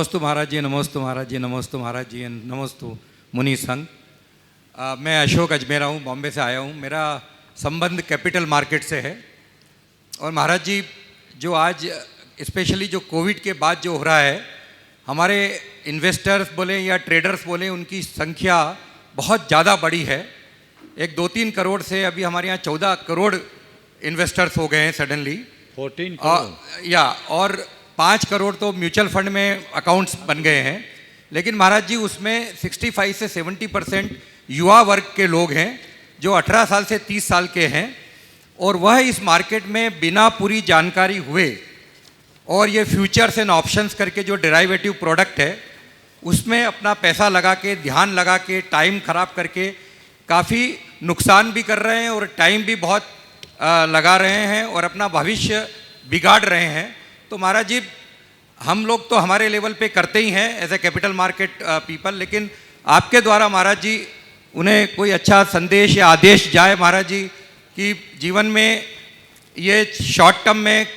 नमस्तु महाराज जी, नमस्तु महाराज जी, नमस्तु महाराज जी, नमस्तु मुनि संघ। मैं अशोक अजमेरा हूँ, बॉम्बे से आया हूँ। मेरा संबंध कैपिटल मार्केट से है। और महाराज जी, जो आज स्पेशली जो कोविड के बाद जो हो रहा है, हमारे इन्वेस्टर्स बोले या ट्रेडर्स बोले, उनकी संख्या बहुत ज़्यादा बढ़ी है। एक 2-3 करोड़ से अभी हमारे यहाँ 14 करोड़ इन्वेस्टर्स हो गए हैं सडनली। 14 करोड़ और 5 करोड़ तो म्यूचुअल फंड में अकाउंट्स बन गए हैं। लेकिन महाराज जी, उसमें 65 से 70% युवा वर्ग के लोग हैं जो 18 साल से 30 साल के हैं, और वह इस मार्केट में बिना पूरी जानकारी हुए और ये फ्यूचर्स एंड ऑप्शंस करके जो डेराइवेटिव प्रोडक्ट है उसमें अपना पैसा लगा के, ध्यान लगा के, टाइम ख़राब करके काफ़ी नुकसान भी कर रहे हैं और टाइम भी बहुत लगा रहे हैं और अपना भविष्य बिगाड़ रहे हैं। तो महाराज जी, हम लोग तो हमारे लेवल पे करते ही हैं as a capital market people, लेकिन आपके द्वारा महाराज जी उन्हें कोई अच्छा संदेश या आदेश जाए महाराज जी कि जीवन में ये शॉर्ट टर्म में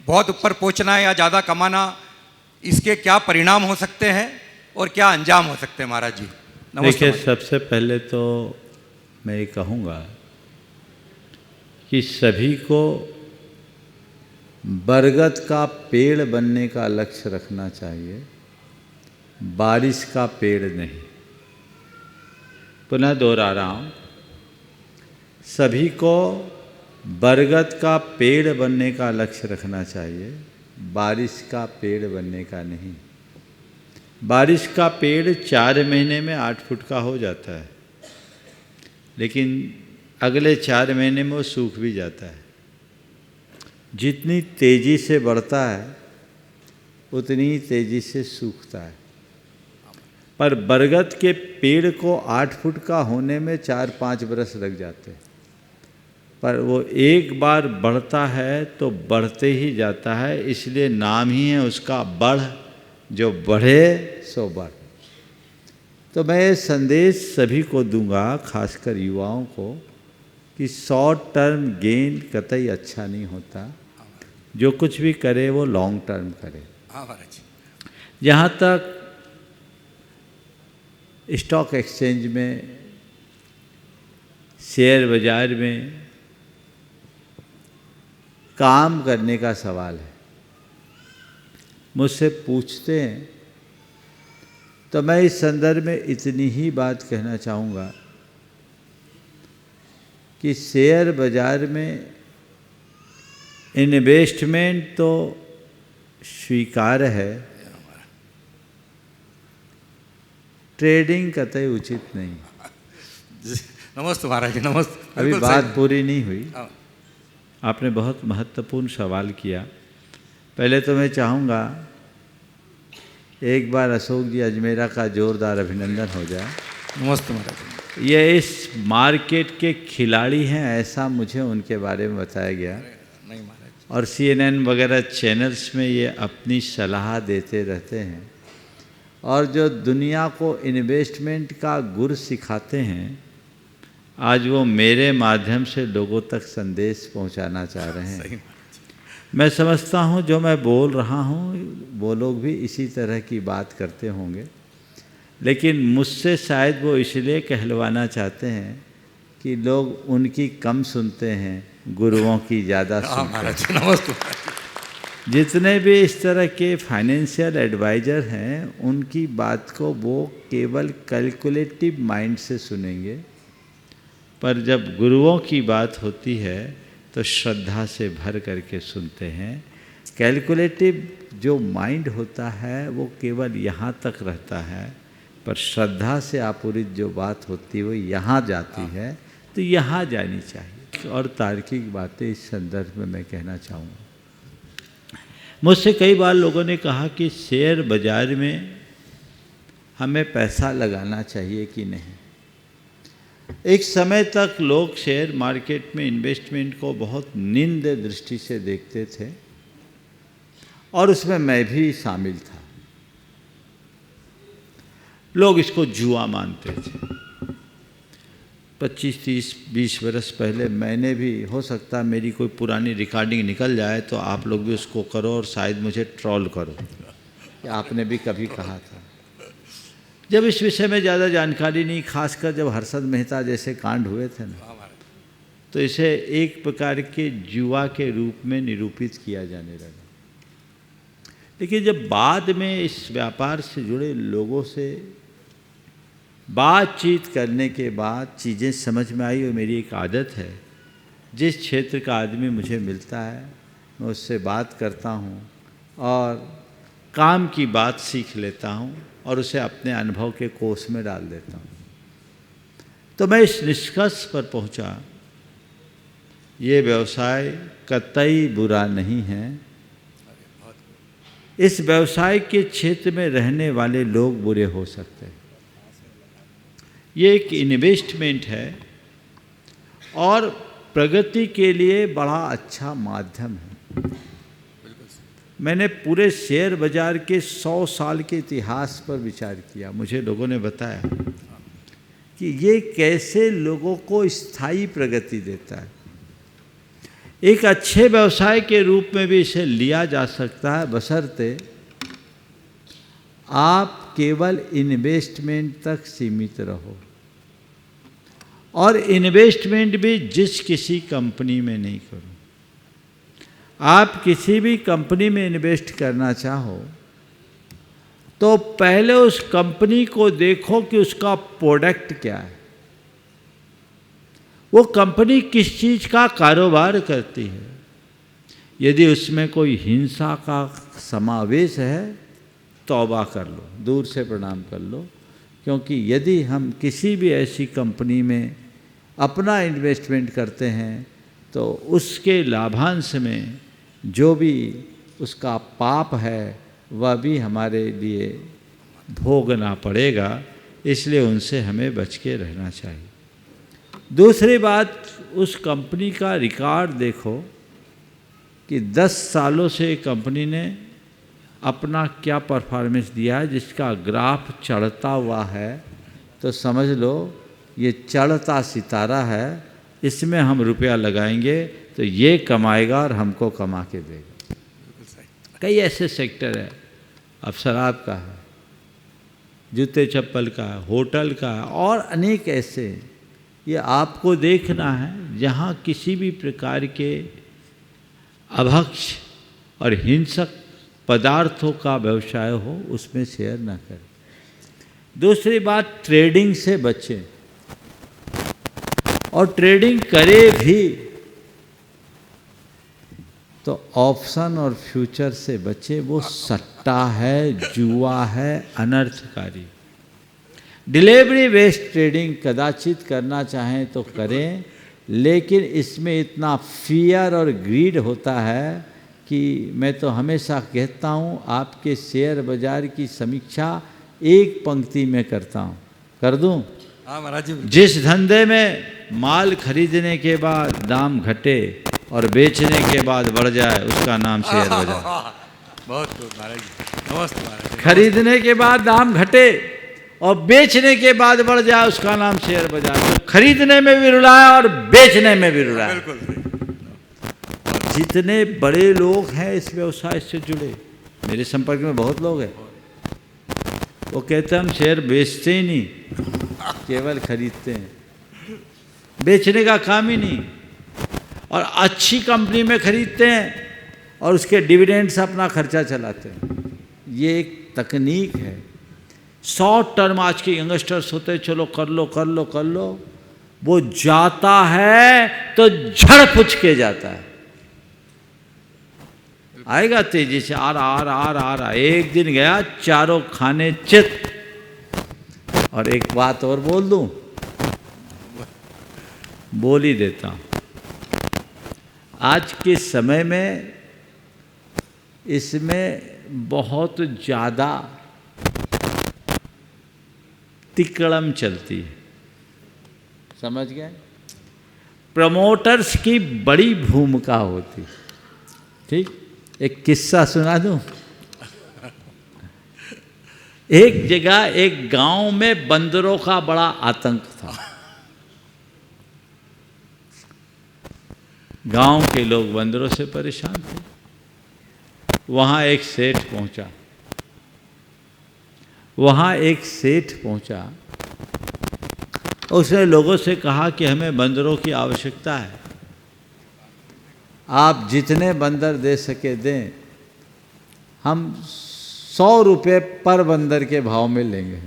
बहुत ऊपर पहुंचना या ज़्यादा कमाना, इसके क्या परिणाम हो सकते हैं और क्या अंजाम हो सकते हैं महाराज जी। नमस्ते। देखिए, सबसे पहले तो मैं ये कहूँगा कि सभी को बरगद का पेड़ बनने का लक्ष्य रखना चाहिए, बारिश का पेड़ नहीं। पुनः दोहरा रहा हूँ, सभी को बरगद का पेड़ बनने का लक्ष्य रखना चाहिए, बारिश का पेड़ बनने का नहीं। बारिश का पेड़ 4 महीने में 8 फुट का हो जाता है, लेकिन अगले 4 महीने में वो सूख भी जाता है। जितनी तेज़ी से बढ़ता है उतनी ही तेज़ी से सूखता है। पर बरगद के पेड़ को 8 फुट का होने में 4-5 बरस लग जाते हैं, पर वो एक बार बढ़ता है तो बढ़ते ही जाता है। इसलिए नाम ही है उसका बढ़, जो बढ़े सो बढ़। तो मैं ये संदेश सभी को दूंगा, खासकर युवाओं को, कि शॉर्ट टर्म गेन कतई अच्छा नहीं होता। जो कुछ भी करे वो लॉन्ग टर्म करे। हाँ महाराज। जहाँ तक स्टॉक एक्सचेंज में, शेयर बाजार में काम करने का सवाल है, मुझसे पूछते हैं, तो मैं इस संदर्भ में इतनी ही बात कहना चाहूँगा कि शेयर बाजार में इन्वेस्टमेंट तो स्वीकार्य है, ट्रेडिंग कतई उचित नहीं। नमस्ते महाराज जी, नमस्ते। अभी बात पूरी नहीं हुई। आपने बहुत महत्वपूर्ण सवाल किया। पहले तो मैं चाहूँगा एक बार अशोक जी अजमेरा का जोरदार अभिनंदन हो जाए। नमस्ते महाराज। ये इस मार्केट के खिलाड़ी हैं, ऐसा मुझे उनके बारे में बताया गया। नहीं महाराज। और CNN वगैरह चैनल्स में ये अपनी सलाह देते रहते हैं, और जो दुनिया को इन्वेस्टमेंट का गुर सिखाते हैं, आज वो मेरे माध्यम से लोगों तक संदेश पहुंचाना चाह रहे हैं। मैं समझता हूं जो मैं बोल रहा हूं वो लोग भी इसी तरह की बात करते होंगे, लेकिन मुझसे शायद वो इसलिए कहलवाना चाहते हैं कि लोग उनकी कम सुनते हैं, गुरुओं की ज़्यादा सुनते हैं। जितने भी इस तरह के फाइनेंशियल एडवाइज़र हैं, उनकी बात को वो केवल कैलकुलेटिव माइंड से सुनेंगे, पर जब गुरुओं की बात होती है तो श्रद्धा से भर करके सुनते हैं। कैलकुलेटिव जो माइंड होता है वो केवल यहाँ तक रहता है, पर श्रद्धा से आपूरित जो बात होती है वो यहाँ जाती है, तो यहाँ जानी चाहिए। और तार्किक बातें इस संदर्भ में मैं कहना चाहूँगा। मुझसे कई बार लोगों ने कहा कि शेयर बाजार में हमें पैसा लगाना चाहिए कि नहीं। एक समय तक लोग शेयर मार्केट में इन्वेस्टमेंट को बहुत निंद दृष्टि से देखते थे, और उसमें मैं भी शामिल था। लोग इसको जुआ मानते थे। 25, 30, 20 बरस पहले मैंने भी, हो सकता है मेरी कोई पुरानी रिकॉर्डिंग निकल जाए तो आप लोग भी उसको करो और शायद मुझे ट्रोल करो। कि आपने भी कभी कहा था। जब इस विषय में ज़्यादा जानकारी नहीं, खासकर जब हर्षद मेहता जैसे कांड हुए थे ना, तो इसे एक प्रकार के जुआ के रूप में निरूपित किया जाने लगा। लेकिन जब बाद में इस व्यापार से जुड़े लोगों से बातचीत करने के बाद चीज़ें समझ में आई, और मेरी एक आदत है, जिस क्षेत्र का आदमी मुझे मिलता है मैं उससे बात करता हूँ और काम की बात सीख लेता हूँ और उसे अपने अनुभव के कोष में डाल देता हूँ। तो मैं इस निष्कर्ष पर पहुँचा, ये व्यवसाय कतई बुरा नहीं है। इस व्यवसाय के क्षेत्र में रहने वाले लोग बुरे हो सकते हैं। ये एक इन्वेस्टमेंट है और प्रगति के लिए बड़ा अच्छा माध्यम है। मैंने पूरे शेयर बाजार के 100 साल के इतिहास पर विचार किया। मुझे लोगों ने बताया कि ये कैसे लोगों को स्थायी प्रगति देता है। एक अच्छे व्यवसाय के रूप में भी इसे लिया जा सकता है, बशर्ते आप केवल इन्वेस्टमेंट तक सीमित रहो, और इन्वेस्टमेंट भी जिस किसी कंपनी में नहीं करो। आप किसी भी कंपनी में इन्वेस्ट करना चाहो तो पहले उस कंपनी को देखो कि उसका प्रोडक्ट क्या है, वो कंपनी किस चीज़ का कारोबार करती है। यदि उसमें कोई हिंसा का समावेश है, तौबा कर लो, दूर से प्रणाम कर लो, क्योंकि यदि हम किसी भी ऐसी कंपनी में अपना इन्वेस्टमेंट करते हैं तो उसके लाभांश में जो भी उसका पाप है वह भी हमारे लिए भोगना पड़ेगा। इसलिए उनसे हमें बच के रहना चाहिए। दूसरी बात, उस कंपनी का रिकॉर्ड देखो कि 10 सालों से कंपनी ने अपना क्या परफॉर्मेंस दिया है। जिसका ग्राफ चढ़ता हुआ है तो समझ लो ये चढ़ता सितारा है, इसमें हम रुपया लगाएंगे तो ये कमाएगा और हमको कमा के देगा। कई ऐसे सेक्टर है, अब शराब का है, जूते चप्पल का है, होटल का है, और अनेक ऐसे। ये आपको देखना है जहाँ किसी भी प्रकार के अभक्ष और हिंसक पदार्थों का व्यवसाय हो, उसमें शेयर ना करें। दूसरी बात, ट्रेडिंग से बचें, और ट्रेडिंग करे भी तो ऑप्शन और फ्यूचर से बचे। वो सट्टा है, जुआ है, अनर्थकारी। डिलीवरी बेस्ड ट्रेडिंग कदाचित करना चाहें तो करें, लेकिन इसमें इतना फियर और ग्रीड होता है कि मैं तो हमेशा कहता हूँ आपके शेयर बाजार की समीक्षा एक पंक्ति में करता हूँ। कर दूँ? हाँ महाराज जी। जिस धंधे में माल खरीदने के बाद दाम घटे और बेचने के बाद बढ़ जाए, उसका नाम शेयर बाजार। बहुत खूब महाराज जी, नमस्ते महाराज जी। खरीदने के बाद दाम घटे और बेचने के बाद बढ़ जाए, उसका नाम शेयर बाजार। तो खरीदने में भी रुला है और बेचने में भी रुला है। बिल्कुल। जितने बड़े लोग हैं इस व्यवसाय से जुड़े, मेरे संपर्क में बहुत लोग हैं, वो कहते हैं हम शेयर बेचते ही नहीं, केवल खरीदते हैं, बेचने का काम ही नहीं। और अच्छी कंपनी में खरीदते हैं और उसके डिविडेंड्स अपना खर्चा चलाते हैं। ये एक तकनीक है। शॉर्ट टर्म आज के यंगस्टर्स होते हैं, चलो कर लो कर लो कर लो, वो जाता है तो झड़ पुछ के जाता है, आएगा तेजी से, आ रहा। एक दिन गया, चारों खाने चित। और एक बात और बोल दूं, बोल ही देता हूं। आज के समय में इसमें बहुत ज़्यादा तिकड़म चलती है, समझ गए? प्रमोटर्स की बड़ी भूमिका होती। ठीक, एक किस्सा सुना दूं। एक जगह एक गांव में बंदरों का बड़ा आतंक था। गांव के लोग बंदरों से परेशान थे। वहां एक सेठ पहुंचा वहाँ एक सेठ पहुँचा, उसने लोगों से कहा कि हमें बंदरों की आवश्यकता है, आप जितने बंदर दे सके दें, हम 100 रुपये पर बंदर के भाव में लेंगे।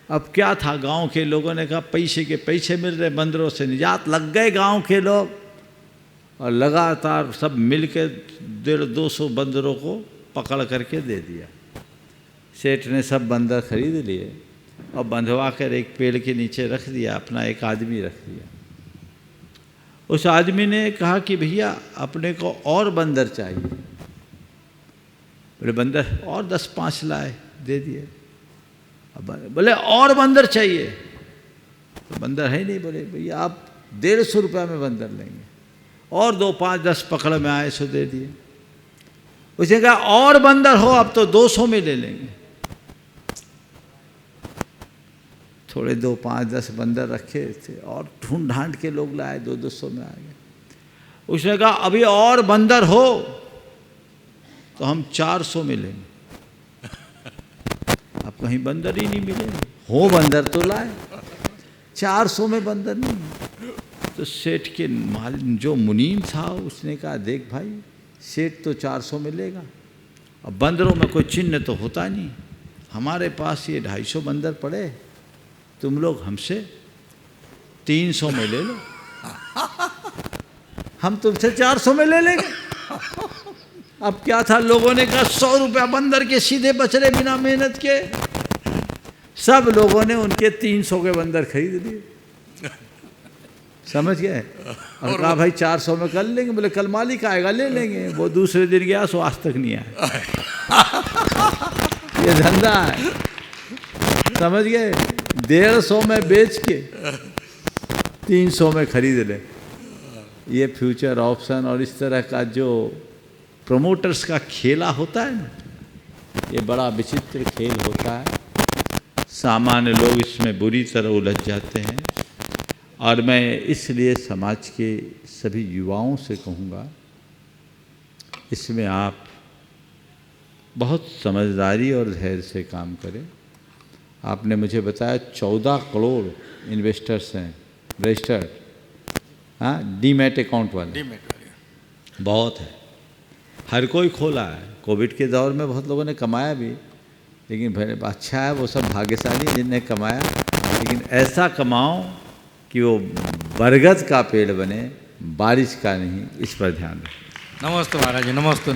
अब क्या था, गांव के लोगों ने कहा पैसे के पैसे मिल रहे, बंदरों से निजात, लग गए गांव के लोग और लगातार सब मिलकर 150-200 बंदरों को पकड़ करके दे दिया। सेठ ने सब बंदर खरीद लिए और बंधवा कर एक पेड़ के नीचे रख दिया, अपना एक आदमी रख दिया। उस आदमी ने कहा कि भैया अपने को और बंदर चाहिए। बोले बंदर और 10-5 लाए, दे दिए। अब बोले और बंदर चाहिए, तो बंदर है नहीं। बोले भैया आप 150 रुपये में बंदर लेंगे, और 2, 5, 10 पकड़ में आए सो दे दिए। उसने कहा और बंदर हो अब तो 200 में ले लेंगे। थोड़े 2, 5, 10 बंदर रखे थे और ढूंढ ढांड के लोग लाए, 200 में आ गए। उसने कहा अभी और बंदर हो तो हम 400 में लेंगे। अब कहीं बंदर ही नहीं मिले, हो बंदर तो लाए, 400 में बंदर नहीं। तो सेठ के माल जो मुनीम था उसने कहा देख भाई, सेठ तो 400 में लेगा, अब बंदरों में कोई चिन्ह तो होता नहीं, हमारे पास ये 250 बंदर पड़े, तुम लोग हमसे 300 में ले लो, हम तुमसे 400 में ले लेंगे। अब क्या था, लोगों ने कहा 100 रुपया बंदर के सीधे बच रहे बिना मेहनत के। सब लोगों ने उनके 300 के बंदर खरीद लिए, समझ गए। और कहा भाई 400 में कर लेंगे। बोले कल मालिक आएगा ले लेंगे। वो दूसरे दिन गया सो आज तक नहीं आया। ये धंधा है, समझ गए। 150 में बेच के 300 में खरीद ले। ये फ्यूचर ऑप्शन और इस तरह का जो प्रमोटर्स का खेला होता है ना, ये बड़ा विचित्र खेल होता है। सामान्य लोग इसमें बुरी तरह उलझ जाते हैं। और मैं इसलिए समाज के सभी युवाओं से कहूँगा, इसमें आप बहुत समझदारी और धैर्य से काम करें। आपने मुझे बताया 14 करोड़ इन्वेस्टर्स हैं रजिस्टर्ड, हाँ, डीमैट अकाउंट वाले, बहुत है। हर कोई खोला है। कोविड के दौर में बहुत लोगों ने कमाया भी, लेकिन भाई अच्छा है, वो सब भाग्यशाली जिनने कमाया। लेकिन ऐसा कमाओ कि वो बरगद का पेड़ बने, बारिश का नहीं। इस पर ध्यान रखें। नमस्ते महाराज जी, नमस्ते।